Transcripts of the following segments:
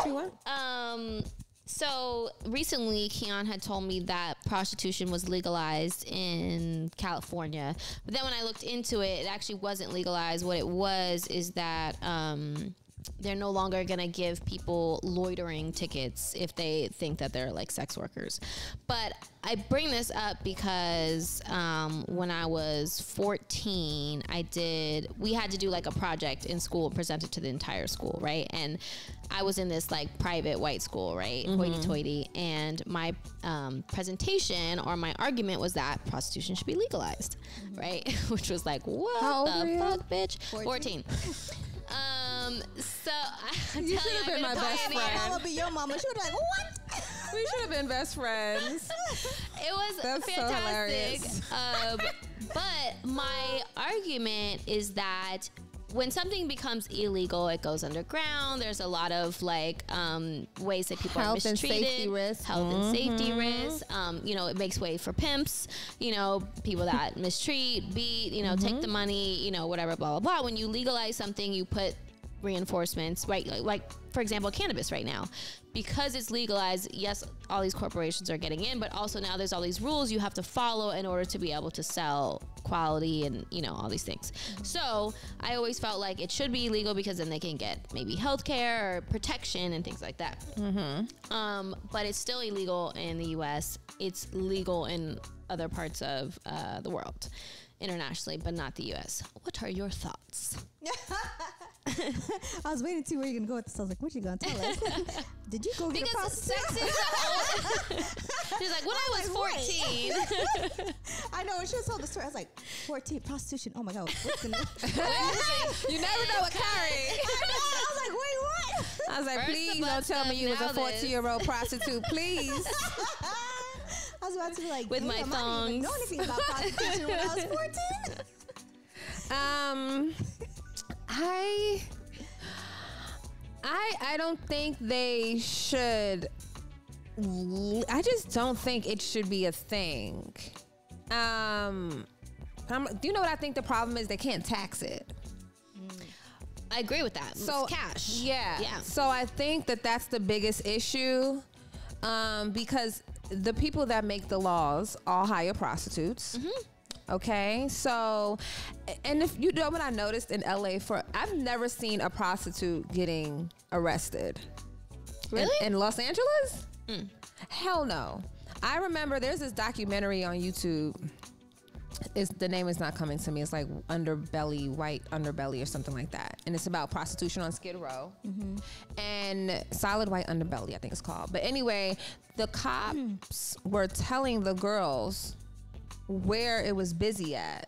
you want? So recently, Keon had told me that prostitution was legalized in California. But then when I looked into it, it actually wasn't legalized. What it was is that they're no longer going to give people loitering tickets if they think that they're like sex workers. But I bring this up because when I was 14, we had to do like a project in school and present it to the entire school, right? And I was in this like private white school, right? Hoity-toity. And my presentation or my argument was that prostitution should be legalized, right? Which was like, what the fuck, bitch? 14. So you should have been my best friend. My mama be your mama. She was like, what? We should have been best friends. It was fantastic. So but my argument is that when something becomes illegal, it goes underground. There's a lot of like ways that people are mistreated. Health and safety risks. Health and safety risks. It makes way for pimps. People that mistreat, beat. Take the money. Whatever. Blah blah blah. When you legalize something, you put reinforcements, right? Like for example, cannabis right now, because it's legalized. Yes, all these corporations are getting in, but also now there's all these rules you have to follow in order to be able to sell quality and all these things. So I always felt like it should be illegal because then they can get maybe healthcare or protection and things like that. But it's still illegal in the U.S. It's legal in other parts of the world, internationally, but not the U.S. What are your thoughts? I was waiting to see where you're gonna go with this. I was like, what you gonna tell us? Did you go get a prostitute? Sex is She's like, when I was 14. I know, when she was told the story, I was like, 14, prostitution. Oh my God, what's gonna You never know what Carrie. I was like, wait, what? I was like, please don't tell me you was a 14-year-old prostitute, please. I was about to be like, with my thongs. I didn't even know anything about prostitution when I was 14. I don't think they should. I just don't think it should be a thing. Do you know what I think the problem is? They can't tax it. I agree with that. So it's cash. Yeah. So I think that's the biggest issue, because the people that make the laws all hire prostitutes. Okay, so, and if you know what I noticed in LA, I've never seen a prostitute getting arrested. Really? In Los Angeles? Hell no. I remember there's this documentary on YouTube. The name is not coming to me. It's like Underbelly, White Underbelly or something like that. And it's about prostitution on Skid Row. And Solid White Underbelly, I think it's called. But anyway, the cops were telling the girls where it was busy at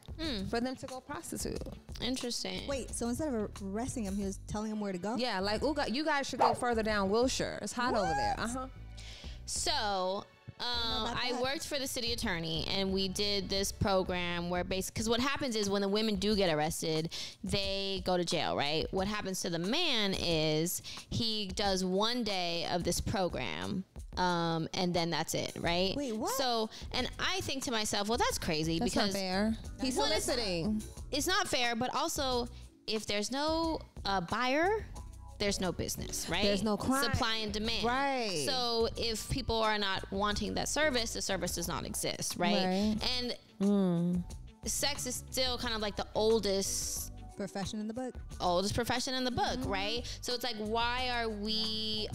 for them to go prostitute. Interesting. Wait, so instead of arresting him, he was telling him where to go? Yeah, like, you guys should go further down Wilshire. It's hot over there. So I worked for the city attorney, and we did this program where basically, because what happens is when the women do get arrested, they go to jail, right? What happens to the man is he does 1 day of this program, and then that's it, right? Wait, what? So, and I think to myself, well, that's crazy. That's because not fair. He's soliciting. It's not fair, but also if there's no buyer, there's no business, right? There's no crime. Supply and demand. Right. So if people are not wanting that service, the service does not exist, right? And sex is still kind of like the oldest profession in the book. Right? So it's like, why are we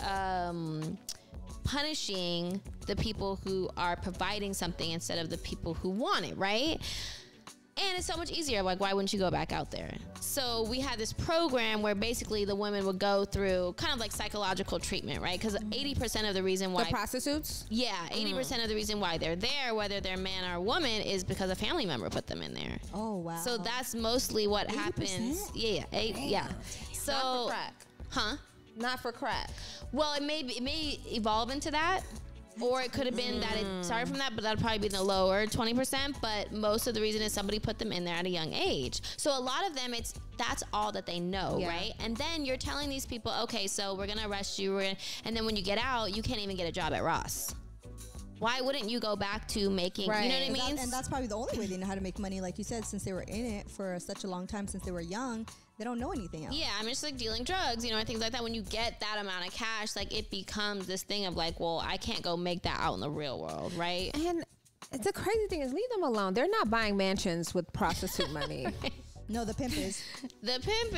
punishing the people who are providing something instead of the people who want it, right? And it's so much easier. Like, why wouldn't you go back out there? So we had this program where basically the women would go through kind of like psychological treatment, right? Because 80% of the reason why... The prostitutes? Yeah, 80% of the reason why they're there, whether they're man or woman, is because a family member put them in there. Oh, wow. So that's mostly what 80%? happens. Yeah. So... Not for crack. Huh? Not for crack. Well, it may evolve into that. Or it could have been that it started from that, but that'd probably be the lower 20%. But most of the reason is somebody put them in there at a young age. So a lot of them, that's all that they know, right? And then you're telling these people, okay, so we're gonna arrest you, and then when you get out, you can't even get a job at Ross. why wouldn't you go back to making, Right. you know what I mean? And that's probably the only way they know how to make money. Like you said, since they were in it for such a long time, since they were young, they don't know anything else. Yeah, I mean, it's like dealing drugs, you know, and things like that. When you get that amount of cash, like it becomes this thing of like, well, I can't go make that out in the real world, right? And the crazy thing is, leave them alone. They're not buying mansions with prostitute money. No, the pimp is. The pimp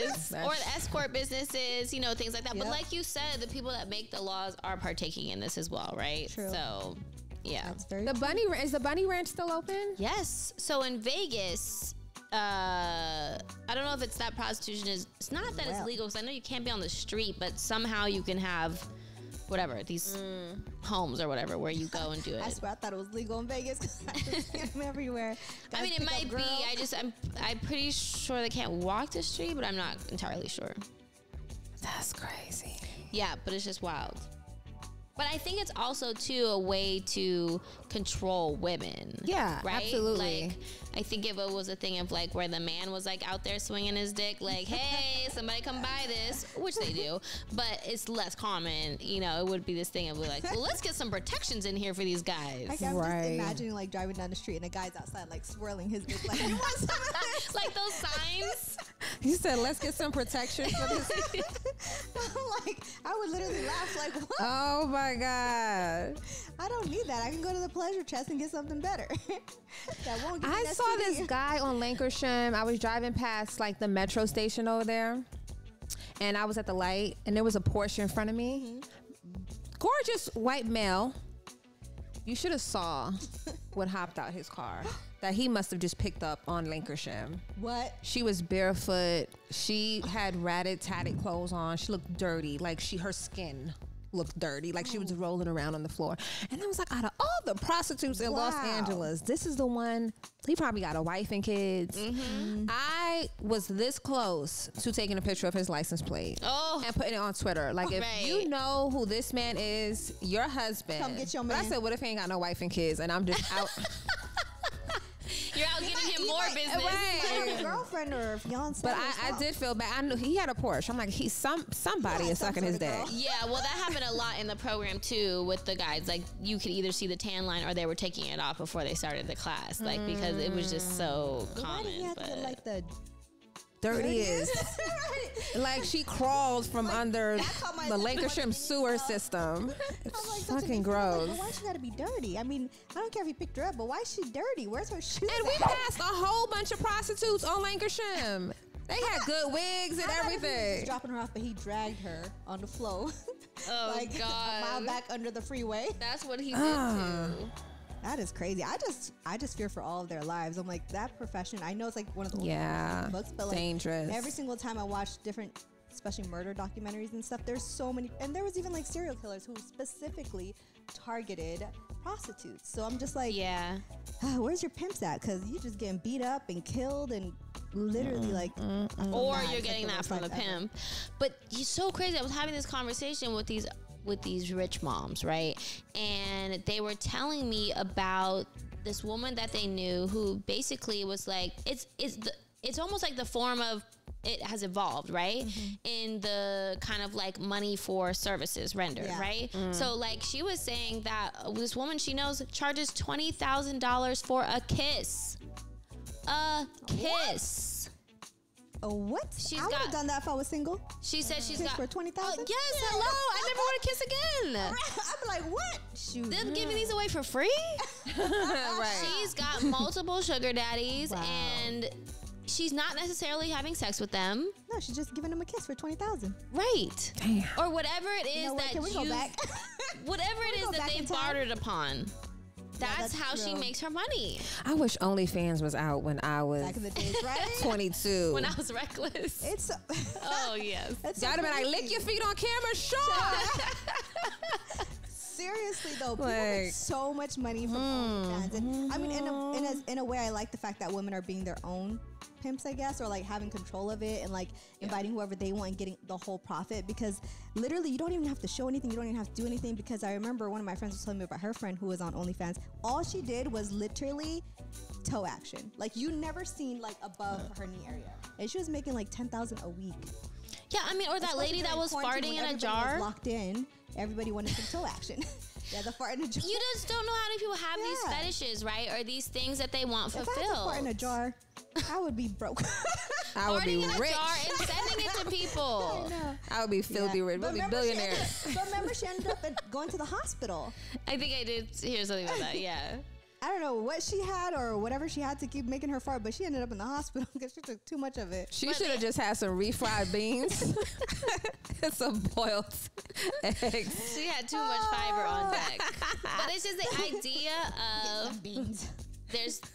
is, or the escort businesses, you know, things like that. Yep. But like you said, the people that make the laws are partaking in this as well, right? True. So, yeah. That's very The is the Bunny Ranch still open? Yes. So in Vegas, I don't know if it's that prostitution is. It's not that it's Well. legal because I know you can't be on the street, but somehow you can have whatever these homes or whatever where you go and do I it. swear I thought it was legal in Vegas because I just see them everywhere. I Guys mean, it pick up might be. girls. I'm pretty sure they can't walk the street, but I'm not entirely sure. That's crazy. Yeah, but it's just wild. But I think it's also too a way to control women. Yeah, right? absolutely. Like, I think if it was a thing of like where the man was like out there swinging his dick, like, hey, somebody come buy this, which they do, but it's less common. You know, it would be this thing of like, well, let's get some protections in here for these guys. Like, I'm Right. just imagining like driving down the street and a guy's outside like swirling his dick like, you want some of this? Like those signs. You said, let's get some protection for this. I'm like, I would literally laugh like, what? Oh my God. I don't need that. I can go to the pleasure chest and get something better. That won't give me I an saw STD. this guy on Lancashire. I was driving past like the metro station over there, and I was at the light, and there was a Porsche in front of me. Gorgeous white male. You should have saw what hopped out his car that he must have just picked up on Lancashire. What? She was barefoot. She had ratted, tatted clothes on. She looked dirty, like her skin looked dirty, like she was rolling around on the floor. And I was like, out of all the prostitutes in Los Wow. Angeles, this is the one. He probably got a wife and kids. I was this close to taking a picture of his license plate Oh. and putting it on Twitter. Like, if Right. you know who this man is, your husband. Come get your But I man. said, what if he ain't got no wife and kids and I'm just out? You're out getting him more business. Right. Like a girlfriend or a fiance. But or I something. did feel bad. I knew he had a Porsche. I'm like, somebody Yeah, is some sucking his sort of dick. girl. Yeah, well, that happened a lot in the program too with the guys. Like, you could either see the tan line or they were taking it off before they started the class, like because it was just so But why did he common. have to But get like the Dirtiest. Like she crawled from under that caught my the attention Lancashire more than sewer anything else. system. It's I'm like, such a fucking big deal. I'm like, gross. well, why she gotta be dirty? I mean, I don't care if he picked her up, but why is she dirty? Where's her shoes? And we at? passed a whole bunch of prostitutes on Lancashire. They had good wigs and I thought he was everything. just dropping her off, but he dragged her on the floor, oh like a god, mile back under the freeway. that's what he did Ah. too. That is crazy. I just fear for all of their lives. I'm like, that profession. I know it's like one of the oldest Yeah, books, but like dangerous. every single time I watch different, especially murder documentaries and stuff, there's so many, and there was even like serial killers who specifically targeted prostitutes. So I'm just like, Yeah, where's your pimps at? Because you're just getting beat up and killed and literally like, or you're getting that from the pimp. But it's so crazy. I was having this conversation with these rich moms, right? And they were telling me about this woman that they knew who basically was like, it's almost like the form of it has evolved, right? In the kind of like money for services rendered, Yeah. right? So like she was saying that this woman she knows charges $20,000 for a kiss. A kiss. What? She's I would got- have done that if I was single. She said she's Kiss got for 20,000? Oh, yes, hello. I never want to kiss again. I'd be like, what? Shoot. Them giving these away for free? Right. She's got multiple sugar daddies Wow. and she's not necessarily having sex with them. No, she's just giving him a kiss for 20,000. Right. Damn. Or whatever it is You know what? that Can we go you back? whatever we it is go that back they in time? bartered upon. That's that's how she true. makes her money. I wish OnlyFans was out when I was Back in the days, right? 22. When I was reckless. It's so, Oh yes. it's so Y'all have been like, crazy. lick your feet on camera, sure. Seriously though, people Like- make so much money from OnlyFans, and I mean, in a way, I like the fact that women are being their own pimps, I guess, or like having control of it and like inviting whoever they want and getting the whole profit. Because literally, you don't even have to show anything, you don't even have to do anything. Because I remember one of my friends was telling me about her friend who was on OnlyFans. All she did was literally toe action. Like you never seen like above her knee area, and she was making like 10,000 a week. Yeah, I mean, or that Especially lady that during was quarantine farting when in a everybody was jar. locked in. Everybody wanted some toe action. Yeah, the fart in a jar. You just don't know how many people have these fetishes, right? Or these things that they want If I fulfilled. had to fart in a jar, I would be broke. I would be Farting in a rich. jar and sending it to people. I would be filthy rich. We'd be billionaires. But remember, she ended up going to the hospital. I think I did hear something about that. Yeah. I don't know what she had or whatever she had to keep making her fart, but she ended up in the hospital because she took too much of it. She should have just had some refried beans and some boiled eggs. She had too much fiber on deck. But it's just the idea of Beans.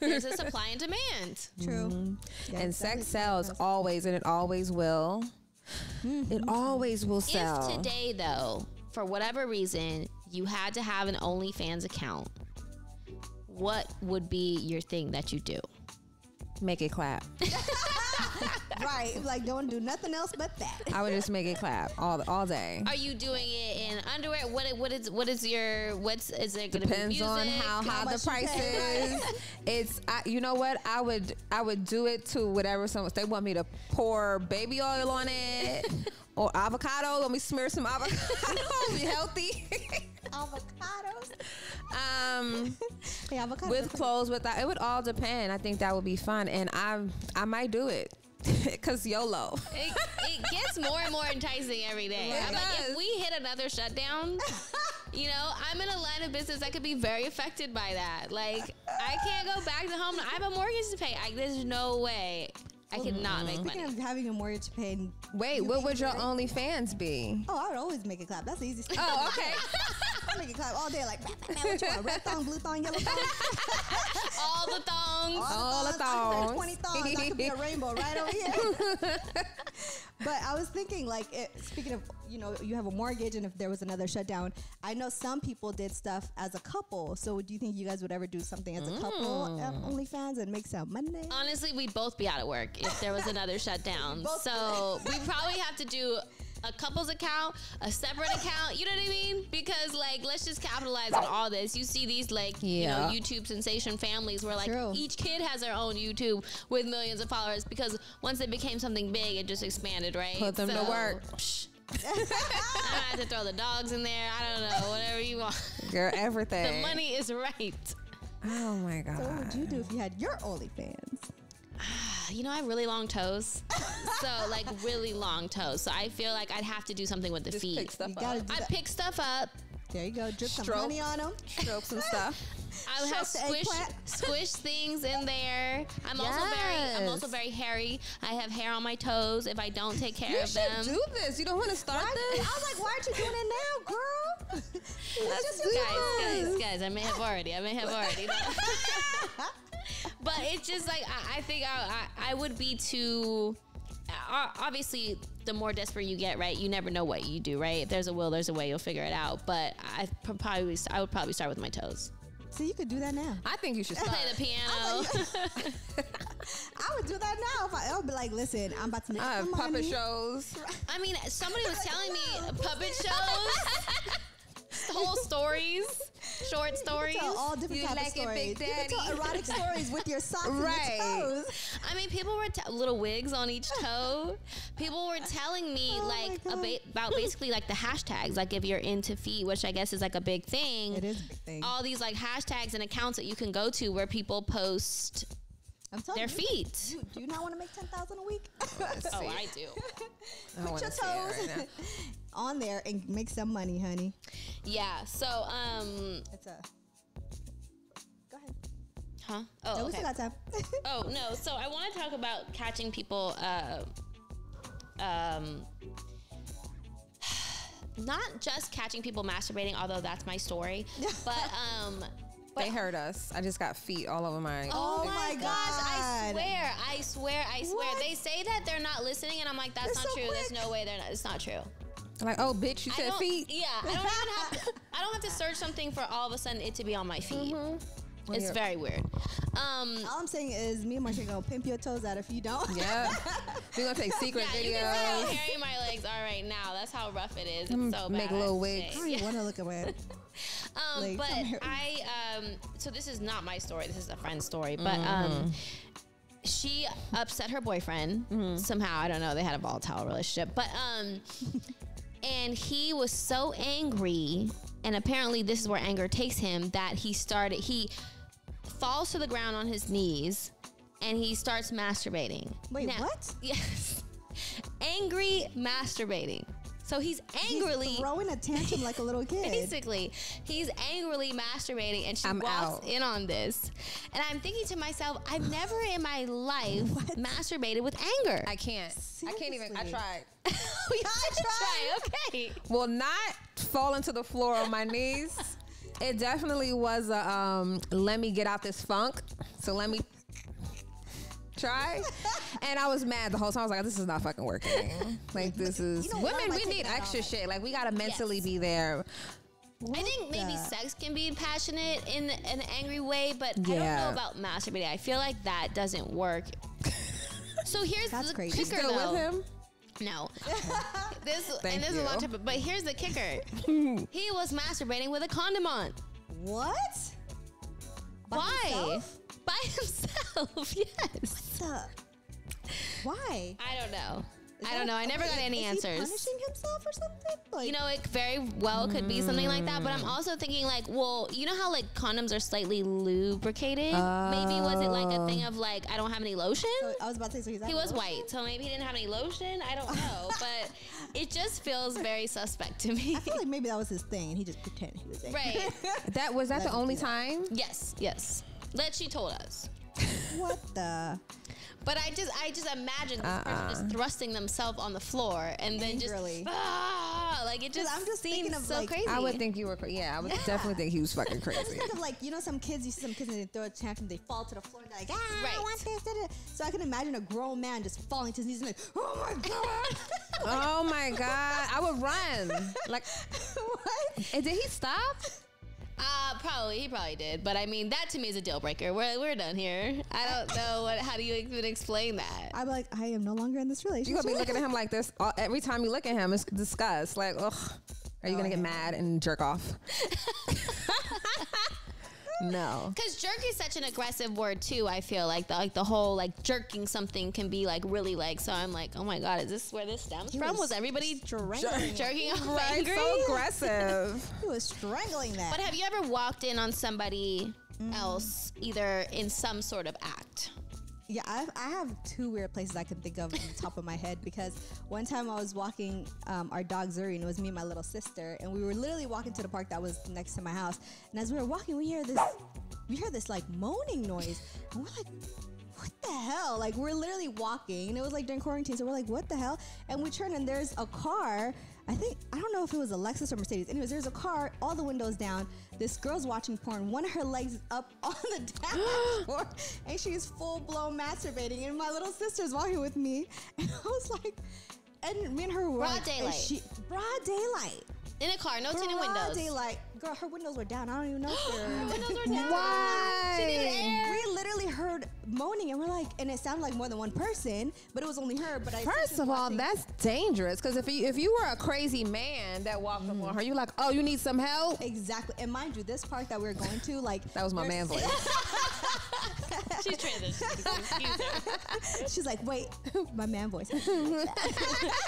there's a supply and demand. True. Yeah, And that sex is sells always, and it always will. It always will sell. If today, though, for whatever reason, you had to have an OnlyFans account, what would be your thing that you do? Make it clap. Right. Like, don't do nothing else but that. I would just make it clap all day. Are you doing it in underwear? Is it gonna Depends be music? on how high the much you price pay. is. You know what? I would do it to whatever someone. They want me to pour baby oil on it or avocado. Let me smear some avocado. Be healthy. Avocados. Hey, avocados. With clothes, without, it would all depend. I think that would be fun, and I might do it because YOLO. It gets more and more enticing every day. It I'm like, does. if we hit another shutdown, I'm in a line of business that could be very affected by that. Like, I can't go back to home. I have a mortgage to pay. There's no way I cannot make Speaking money. of having a mortgage to pay. Wait, what would your OnlyFans be? Oh, I would always make it clap. That's the easiest thing. Oh, okay. I make it clap all day. Like, man, what you want? Red thong, blue thong, yellow thong. All the thongs. All the I said thongs. 20 thongs. That could be a rainbow right over here. But I was thinking, like, speaking of, you have a mortgage, and if there was another shutdown, I know some people did stuff as a couple. So do you think you guys would ever do something as a couple at OnlyFans and make some money? Honestly, we'd both be out of work if there was another shutdown. So we probably have to do a couple's account, a separate account. You know what I mean? Because let's just capitalize on all this. You see these YouTube sensation families where True. each kid has their own YouTube with millions of followers because once it became something big, it just expanded, right? Put them to work. I might have to throw the dogs in there. I don't know, whatever you want. Girl, everything. The money is right. Oh my God. So what would you do if you had your OnlyFans? I have really long toes. So, really long toes. So, I feel like I'd have to do something with the Just feet. pick stuff You gotta up. do I that. pick stuff up. There you go. Drip some Stroke. honey on them. Stroke some stuff. I would have Stroke the eggplant. squish things in there. I'm also very hairy. I have hair on my toes if I don't take care You of should them. do this. You don't want to start I this? was like, why aren't you doing it now, girl? Let's do this. Guys, I may have already. But it's just I think I would be too. Obviously, the more desperate you get, right? You never know what you do, right? If there's a will, there's a way. You'll figure it out. But I would probably start with my toes. So you could do that now. I think you should start. Play the piano. I would do that now. I would be like, listen, I'm about to make I have some puppet money. shows. I mean, somebody was telling me puppet shows, whole stories, short stories. Tell all different You types like of it, stories. Big You can tell Daddy? erotic stories with your socks and Right. your toes. I mean, people were little wigs on each toe. People were telling me Oh my God. about basically the hashtags, if you're into feet, which I guess is a big thing. It is a big thing. All these hashtags and accounts that you can go to where people post I'm telling their you. feet. Do you not want to make $10,000 a week? Oh, I do. I Put want your to see it toes right now. on there and make some money, honey. Yeah. So, It's a. Go ahead. huh? No, Oh, we okay. still got time. Oh no! So I want to talk about catching people. Not just catching people masturbating, although that's my story. But They heard us. I just got feet all over my. oh my gosh! I God. swear! What? They say that they're not listening, and I'm like, that's They're not so true. There's quick. no way they're not. It's not true. Like, oh, bitch, you I said don't- feet. Yeah, I don't even have. I don't have to search something for all of a sudden it to be on my feet. It's Yeah. very weird. All I'm saying is, me and Marsha gonna pimp your toes out if you don't. Yeah. We're going to take secret Yeah, you can see how videos. hairy my legs are right now. That's how rough it is. It's so bad. Make little Shit. wigs. I don't even want to look at my. Legs. But I'm hairy. so this is not my story. This is a friend's story. But she upset her boyfriend somehow. I don't know. They had a volatile relationship. But and he was so angry and apparently this is where anger takes him, that he falls to the ground on his knees and he starts masturbating. Wait, now, what? Yes. Angry masturbating. So he's angrily throwing a tantrum like a little kid. Basically, he's angrily masturbating, and she I'm walks out. in on this. And I'm thinking to myself, I've never in my life masturbated with anger. I can't. I can't even. I Seriously? tried. We try. Okay. Will not fall into the floor on my knees. It definitely was a let me get out this funk. So let me try. And I was mad the whole time. I was like, this is not fucking working. Like, this is You know what? women. I We take need that extra off. shit. Like, we gotta mentally Yes. be there. I think maybe the- sex can be passionate in an angry way, but I don't Yeah. know about masturbating. I feel like that doesn't work. So here's That's the crazy. kicker, Still though. with him? No. This Thank is a long you. time, but here's the kicker. He was masturbating with a condom on. What? By Why? himself? By himself, yes. Why? I don't know. Is I that don't know. I never okay, got any is he answers. punishing himself or something? Like, You know, it very well could be something like that, but I'm also thinking like, well, you know how like condoms are slightly lubricated? Maybe was it like a thing of like, I don't have any lotion? so I was about to say, so he's He was white, so maybe he didn't have any lotion. I don't know, but it just feels very suspect to me. I feel like maybe that was his thing, and he just pretended he was angry. Right. That was that Let the me only do that. time? Yes. That she told us. What the? But I just imagine this person just thrusting themselves on the floor and then Angrily. just like it just I'm just seems thinking of, so like, crazy. I would think you were. Yeah, I would definitely think he was fucking I just crazy. think of like, you know, some kids, you see some kids and they throw a tantrum, they fall to the floor and they're like, I Right. want this, da, da. So I can imagine a grown man just falling to his knees and like, oh my God. Oh my God, I would run. Like, What? and did he stop? He probably did, but I mean that to me is a deal breaker. We're done here. I don't know how do you even explain that? I'm like, I am no longer in this relationship. You gonna be looking at him like this every time you look at him. It's disgust. Like, ugh. Are you gonna get mad and jerk off? No. Because jerk is such an aggressive word too. I feel like the whole like jerking something can be like really like. So I'm like, oh my God, is this where this stems from? Was everybody strangling? jerking off Right, angry? so aggressive. He was strangling that. But have you ever walked in on somebody else either in some sort of act? Yeah, I have two weird places I can think of on the top of my head, because one time I was walking our dog Zuri, and it was me and my little sister, and we were literally walking to the park that was next to my house. And as we were walking, we hear this like moaning noise, and we're like, what the hell? Like, we're literally walking, and it was like during quarantine, so we're like, what the hell? And we turn, and there's a car. I don't know if it was a Lexus or Mercedes. Anyways, there's a car, all the windows down. This girl's watching porn. One of her legs up on the dashboard, and she's full blown masturbating. And my little sister's walking with me, and I was like, and me and her were Broad like, daylight. broad daylight. In a car, no tinted Broad windows. daylight. Girl, her windows were down. I don't even know if they're. Her windows were down. Why? She needed air. We literally heard moaning, and we're like, and it sounded like more than one person, but it was only her. But First of all, that's dangerous, because if you were a crazy man that walked up on her, you're like, oh, you need some help? exactly. And mind you, this park that we were going to, like, That was my there's- man's voice. She's transitioning. Excuse her. She's like, wait, my man voice.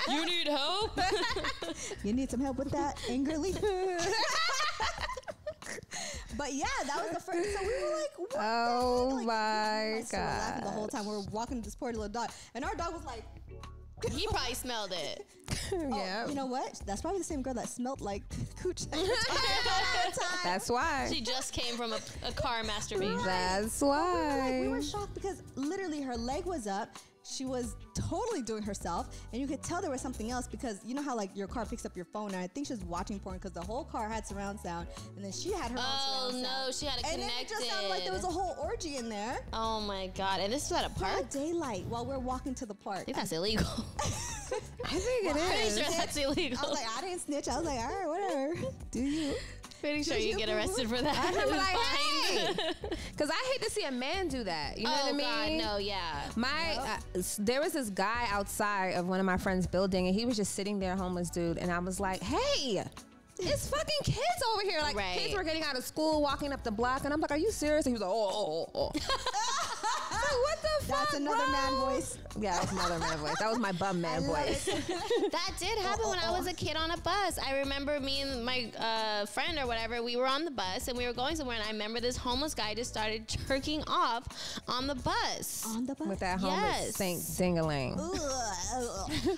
You need help? You need some help with that, angrily. But yeah, that was the first. So we were like, what Oh the heck? Like, my me and sister were laughing the whole God. time. We were walking this poor little dog, and our dog was like, He probably smelled it. oh, Yeah. you know what? That's probably the same girl that smelled like cooch. That's why. She just came from a car masturbation. That's We why. were shocked because literally her leg was up. She was totally doing herself, and you could tell there was something else, because you know how like your car picks up your phone, and I think she was watching porn because the whole car had surround sound, and then she had her Oh own surround no, sound. she had it And connected. then it just sounded like there was a whole orgy in there. Oh my God. And this was at a park? Broad daylight while we're walking to the park. I think that's illegal. I think it Pretty is. sure that's illegal. I was like, I didn't snitch. I was like, all right, whatever. Do you? Pretty sure you get arrested for that. I'm like, Fined. hey, because I hate to see a man do that. You know Oh what I mean? God, no, yeah. There was this guy outside of one of my friends' building, and he was just sitting there, homeless dude, and I was like, hey, it's fucking kids over here. Like, Right. kids were getting out of school, walking up the block, and I'm like, are you serious? And he was like, oh. So what the fuck? That's another bro? man voice. Yeah, that was my other man voice. That was my bum man voice. That did happen when I was a kid on a bus. I remember me and my friend or whatever, we were on the bus and we were going somewhere, and I remember this homeless guy just started jerking off on the bus. On the bus. With that homeless stink ding-a-ling.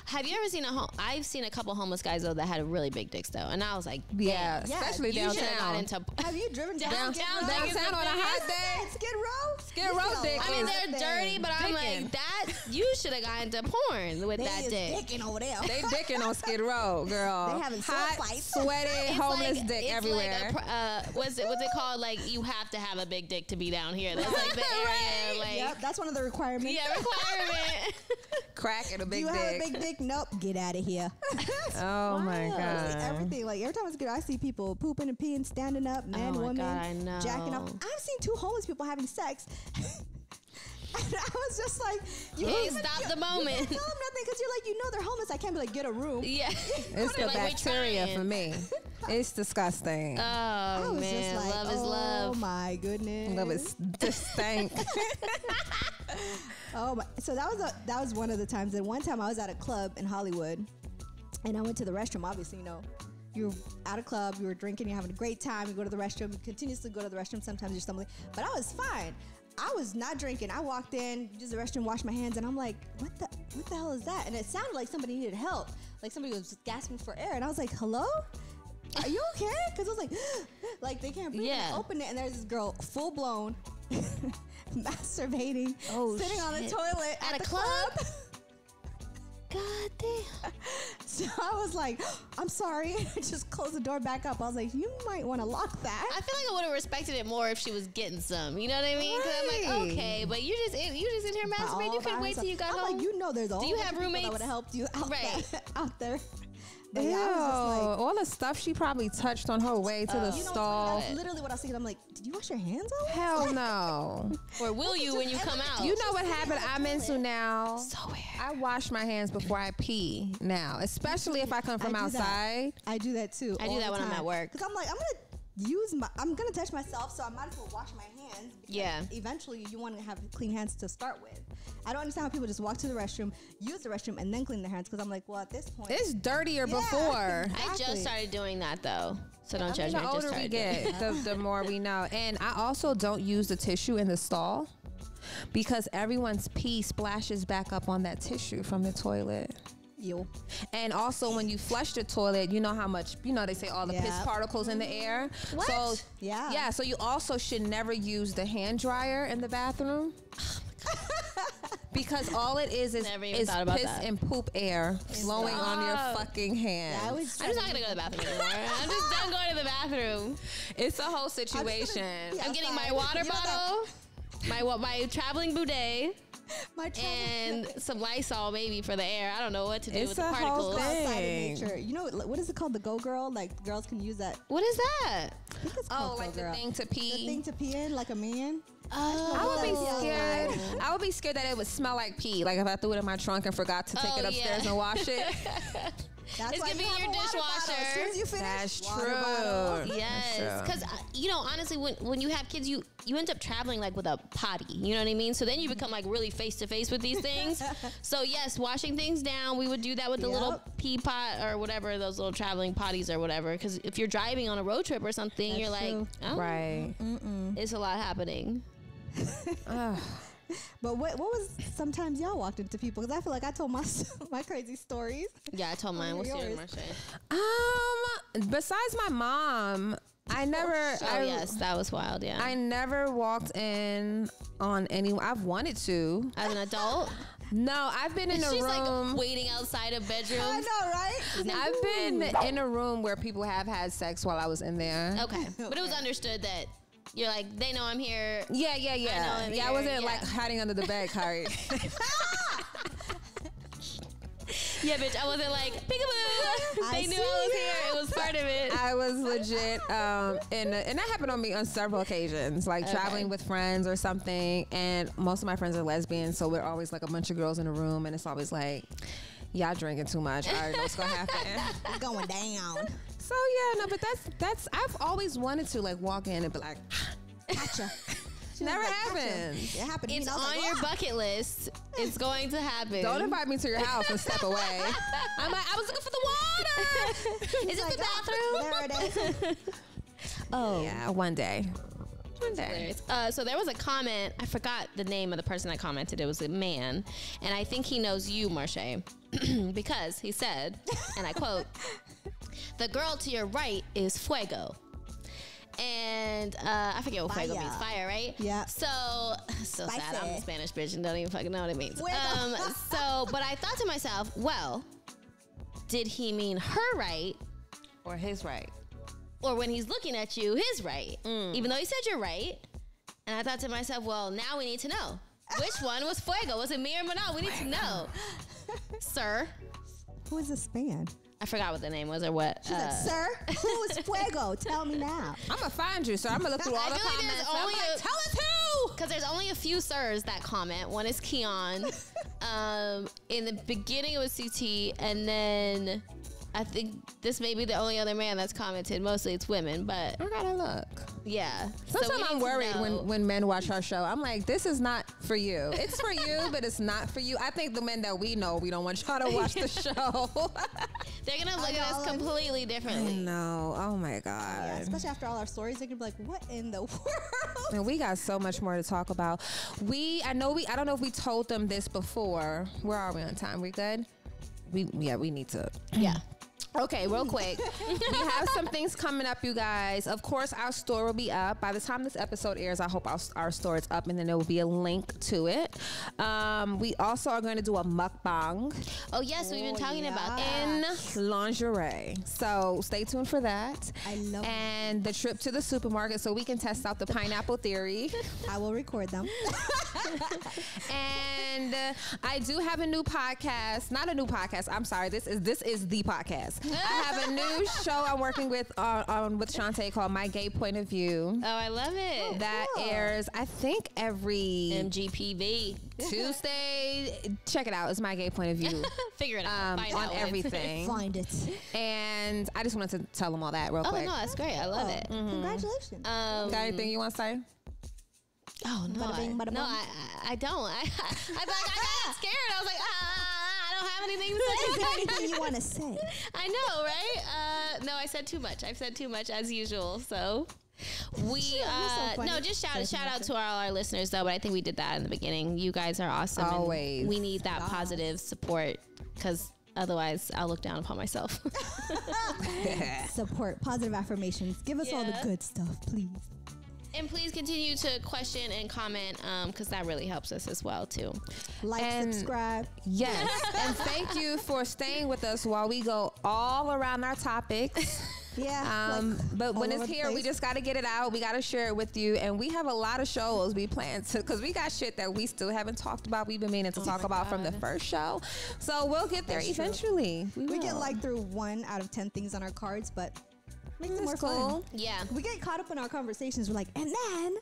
Have you ever seen I've seen a couple homeless guys though that had really big dicks though, and I was like, Yeah, damn. especially You should have got downtown. into. Have you driven Downtown Downtown on a hot day. Skid Row? Skid Row dick. I mean, is they're dirty, but I'm dicking. like, that you should have gotten into porn with that dick. Dicking over there. They dicking on Skid Row, girl. They having sword hot, fights. sweaty, It's homeless like- dick it's everywhere. Like what's it called? Like, you have to have a big dick to be down here. That's like the area. Like, Yep, that's one of the requirements. yeah, requirement. Crack and a Do big you dick. have a big dick? Nope. Get out of here. Oh my Like, god. everything. Like every time I was good, I see people pooping and peeing, standing up, man, Oh my woman, God, I know. jacking off. I've seen 2 homeless people having sex. And I was just like, you Can't even- stop you- the moment. You can't tell them nothing because you're like, you know they're homeless. I can't be like, get a room. Yeah. It's the Like, we bacteria trying. for me. It's disgusting. I Oh was man, just like, love is oh love. my goodness. Love is distinct. Oh my! So that was one of the times. And one time I was at a club in Hollywood, and I went to the restroom. Obviously, you know, you're at a club, you were drinking, you're having a great time. You go to the restroom, you continuously go to the restroom. Sometimes you're stumbling, but I was fine. I was not drinking. I walked in, used the restroom, washed my hands, and I'm like, what the hell is that? And it sounded like somebody needed help, like somebody was gasping for air. And I was like, hello? Are you okay? Because I was like they can't breathe. Yeah. And I opened it, and there's this girl, full blown, masturbating, Oh, sitting on the shit. toilet At a the club? God damn. So I was like, I'm sorry. I just closed the door back up. I was like, you might want to lock that. I feel like I would have respected it more if she was getting some. You know what I mean? 'Cause I'm Right. like, okay, but you just in here masturbating. You couldn't wait till you got I'm home. like, you know, there's a whole you bunch have of people roommates? that would have helped you out, Right. out there. But Ew, yeah, I was just like, all the stuff she probably touched on her way to the you know what's funny? stall. That's literally what I was thinking. I'm like, did you wash your hands always? Hell no. Or will you when you come out? You know what happened? I'm into now. So weird. I wash my hands before I pee now, especially if I come from I do that. outside. I do that too. I do all that the when I'm time. at work. Because I'm like, I'm gonna touch myself, so I might as well wash my hands. Because Yeah. Eventually, you want to have clean hands to start with. I don't understand how people just walk to the restroom, use the restroom, and then clean their hands. Because I'm like, well, at this point, It's dirtier Yeah. before. I just Exactly. started doing that though, so don't judge The me. I just older we started doing it. get, the more we know. And I also don't use the tissue in the stall because everyone's pee splashes back up on that tissue from the toilet. yo, And also when you flush the toilet, you know how much, they say all the piss Yeah. particles in the air. What? So Yeah. Yeah, so you also should never use the hand dryer in the bathroom. Because all it is Never even is thought about piss that. and poop air flowing on your Stop. fucking hand. I was. I'm just not gonna go to the bathroom anymore. I'm just done going to the bathroom. It's a whole situation. Yeah. I'm getting my Outside. water You know that- bottle, my traveling bidet, my and some Lysol maybe for the air. I don't know what to do It's with the a whole particles. thing. outside in nature. You know what is it called? The Go Girl. Like girls can use that. What is that? I think it's Oh, called like Go the Girl. thing to The pee. thing to pee in, like a man. I would be Oh. scared. I would be scared that it would smell like pee. Like if I threw it in my trunk and forgot to take Oh, it upstairs yeah. and wash it. That's It's why gonna be you have your a water bottle. dishwasher. As soon as you finish, That's water true. bottle. Yes, That's true. because honestly, when you have kids, you end up traveling like with a potty. You know what I mean? So then you become like really face to face with these things. So yes, washing things down. We would do that with the little Yep. pee pot or whatever, those little traveling potties or whatever. Because if you're driving on a road trip or something, That's you're like, true. oh, Right. it's a lot happening. Ugh. But what was sometimes y'all walked into people? Because I feel like I told my my crazy stories. Yeah, I told mine. What's yours, yours? Marche? Besides my mom, I never. Oh yes, that was wild. Yeah, I never walked in on anyone. I've wanted to. as an adult, No, I've been in a she's room. like waiting outside of bedrooms. I know, right? I've been in a room where people have had sex while I was in there. Okay, but it was understood that you're like, they know I'm here. Yeah. I know Yeah, in I there, wasn't yeah. like hiding under the bed, Kari. Yeah, bitch, I wasn't like, peekaboo. They knew I was here. It was part of it. I was legit, and that happened on me on several occasions, like traveling with friends or something. And most of my friends are lesbians, so we're always like a bunch of girls in a room, and it's always like, y'all drinking too much. I already know what's gonna happen. It's going down. So yeah, no, but that's I've always wanted to like walk in and be like, Gotcha. She Never was like, "Gotcha." happens. It happened. to me, It's and I was on like, your "Ah." bucket list. It's going to happen. Don't invite me to your house and step away. I'm like, I was looking for the water. Is this Like, the "Oh, bathroom? there it is. Oh. Yeah, one day. One day. Hilarious. So there was a comment. I forgot the name of the person that commented. It was a man, and I think he knows you, Marsha, because he said, and I quote, "The girl to your right is Fuego." And I forget what fuego Fire. means. Fire, right? Yeah. So sad. I'm a Spicy. Spanish bitch and don't even fucking know what it means. Fuego. But I thought to myself, well, did he mean her right? Or his right. Or when he's looking at you, his right, even though he said you're right. And I thought to myself, well, now we need to know. Which one was Fuego? Was it me or Manal? We need to know. Sir. Who is this man? I forgot what the name was or what. She said, "Sir, who is Fuego? Tell me now." I'm gonna find you, so I'm gonna look through all the I feel like comments. there's I'm only like, a- tell us who. Because there's only a few sirs that comment. One is Keon. In the beginning, it was CT. And then I think this may be the only other man that's commented. Mostly it's women, but I gotta look. yeah. So we Sometimes need I'm to worried know. when men watch our show. I'm like, this is not for you. It's for you, but it's not for you. I think the men that we know, we don't want y'all to watch the show. They're going to look at us know. completely differently. No. Oh my Yeah, God. especially after all our stories, they're gonna be like, "What in the world?" And we got so much more to talk about. I don't know if we told them this before. Where are we on time? We good? We need to. Yeah. Okay, real quick. We have some things coming up, you guys. Of course, our store will be up. By the time this episode airs, I hope our store is up, and then there will be a link to it. We also are going to do a mukbang Oh, yes. We've been talking about that. in lingerie. So stay tuned for that. I love it. And the trip to the supermarket so we can test out the pineapple theory. I will record them. And I do have a new podcast. Not a new podcast. I'm sorry. This is the podcast. I have a new show I'm working with Shantae called My Gay Point of View. Oh, I love it. That cool. airs, I think, every MGPV. Tuesday. Check it out. It's My Gay Point of View Figure it out. Find on out what it- everything. Find it. And I just wanted to tell them all that real Oh, quick. no, that's great. I love it. Congratulations. Got anything you want to say? Oh, no. Bada bing, bada No, boom. I don't. I got scared. I was like, I don't have anything to Is there say. anything you want to say? I know, right? No, I said too much. I've said too much as usual. So we You're so funny. no, just shout Say too out much. to all our listeners though. But I think we did that in the beginning. You guys are awesome. and Always. we need that positive support because otherwise I'll look down upon myself. Support, positive affirmations. Give us all the Yeah. good stuff, please. And please continue to question and comment because that really helps us as well too. Like, And- subscribe. Yes. And thank you for staying with us while we go all around our topics. Yeah. But when all it's over the here, we place. just got to get it out. We got to share it with you. And we have a lot of shows we plan to, because we got shit that we still haven't talked about. We've been meaning to talk about from the first show. So we'll get there That's true. eventually. We get will. like through 1 out of 10 things on our cards, but makes it more That's cool. fun. Yeah. We get caught up in our conversations. We're like, and then,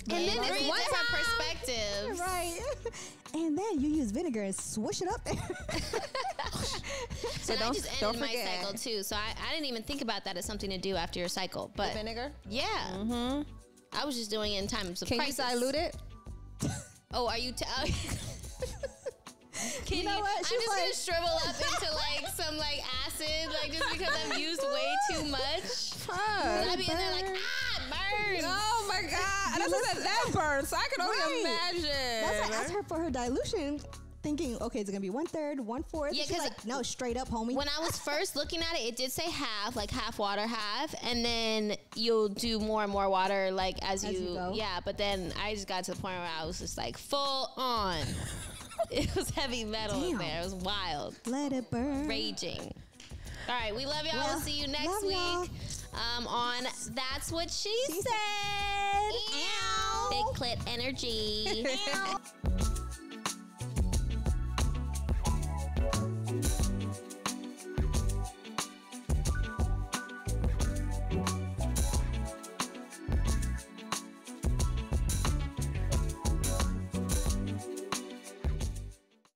then it's three one different time. perspectives. right? And then you use vinegar and swish it up. So And I don't, just don't ended my forget. cycle too, so I didn't even think about that as something to do after your cycle. But Vinegar. yeah, I was just doing it in times of Can crisis. you dilute it? Oh, are you? Can You know what? I'm She's just like- gonna shrivel up into like some like acid, like just because I've used way too much. Huh. I'd be in there like burn. Oh my God. That's what that burns. So I can only Right. imagine. That's why I asked her for her dilution, thinking, okay, is it gonna be 1/3, 1/4? Yeah, She's 'cause like, no, straight up, homie. When I was first looking at it, it did say half, like half water, half, and then you'll do more and more water, like as you you go. yeah. But then I just got to the point where I was just like full on. It was heavy metal in Damn. there. It was wild, Let it burn. raging. All right, we love y'all. Well, We'll see you next love y'all. week on That's What She She Said. Ow. Big clit energy. Ow.